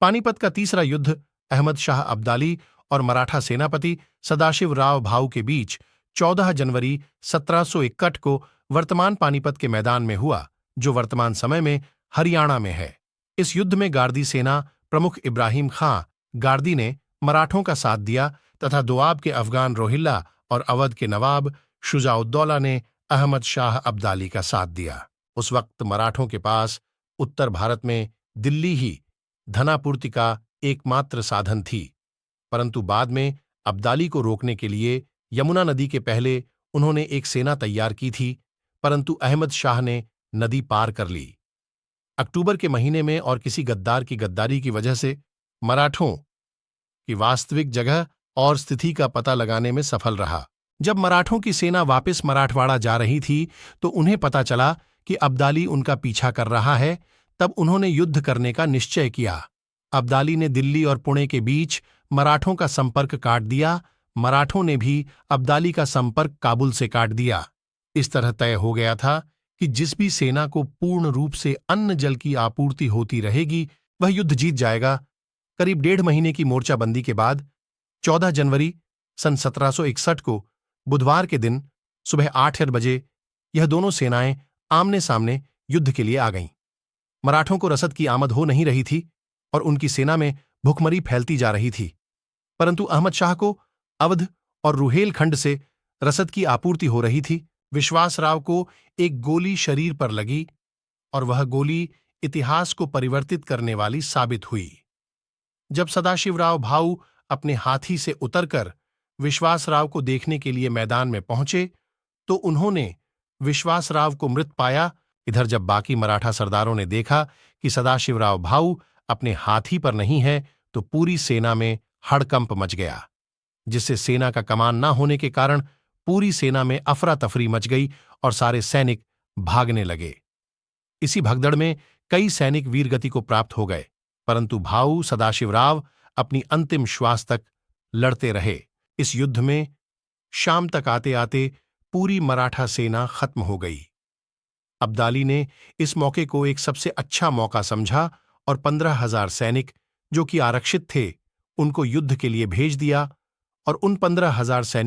पानीपत का तीसरा युद्ध अहमद शाह अब्दाली और मराठा सेनापति सदाशिवराव भाऊ के बीच 14 जनवरी 1761 को वर्तमान पानीपत के मैदान में हुआ, जो वर्तमान समय में हरियाणा में है। इस युद्ध में गार्दी सेना प्रमुख इब्राहिम खां गार्दी ने मराठों का साथ दिया तथा दोआब के अफगान रोहिल्ला और अवध के नवाब शुजाउद्दौला ने अहमद शाह अब्दाली का साथ दिया। उस वक्त मराठों के पास उत्तर भारत में दिल्ली ही धनापूर्ति का एकमात्र साधन थी, परंतु बाद में अब्दाली को रोकने के लिए यमुना नदी के पहले उन्होंने एक सेना तैयार की थी, परंतु अहमद शाह ने नदी पार कर ली। अक्टूबर के महीने में और किसी गद्दार की गद्दारी की वजह से मराठों की वास्तविक जगह और स्थिति का पता लगाने में सफल रहा। जब मराठों की सेना वापस मराठवाड़ा जा रही थी तो उन्हें पता चला कि अब्दाली उनका पीछा कर रहा है। तब उन्होंने युद्ध करने का निश्चय किया। अब्दाली ने दिल्ली और पुणे के बीच मराठों का संपर्क काट दिया। मराठों ने भी अब्दाली का संपर्क काबुल से काट दिया। इस तरह तय हो गया था कि जिस भी सेना को पूर्ण रूप से अन्न जल की आपूर्ति होती रहेगी वह युद्ध जीत जाएगा। करीब 1.5 महीने की मोर्चाबंदी के बाद 14 जनवरी सन 1761 को बुधवार के दिन सुबह 8 बजे यह दोनों सेनाएं आमने सामने युद्ध के लिए आ गईं। मराठों को रसद की आमद हो नहीं रही थी और उनकी सेना में भुखमरी फैलती जा रही थी, परंतु अहमद शाह को अवध और रुहेलखंड से रसद की आपूर्ति हो रही थी। विश्वासराव को एक गोली शरीर पर लगी और वह गोली इतिहास को परिवर्तित करने वाली साबित हुई। जब सदाशिवराव भाऊ अपने हाथी से उतरकर विश्वासराव को देखने के लिए मैदान में पहुंचे तो उन्होंने विश्वासराव को मृत पाया। इधर जब बाकी मराठा सरदारों ने देखा कि सदाशिवराव भाऊ अपने हाथी पर नहीं है तो पूरी सेना में हड़कंप मच गया, जिससे सेना का कमान न होने के कारण पूरी सेना में अफरा तफरी मच गई और सारे सैनिक भागने लगे। इसी भगदड़ में कई सैनिक वीरगति को प्राप्त हो गए, परंतु भाऊ सदाशिवराव अपनी अंतिम श्वास तक लड़ते रहे। इस युद्ध में शाम तक आते आते पूरी मराठा सेना खत्म हो गई। अब्दाली ने इस मौके को एक सबसे अच्छा मौका समझा और 15,000 सैनिक जो कि आरक्षित थे उनको युद्ध के लिए भेज दिया और उन 15,000 सैनिक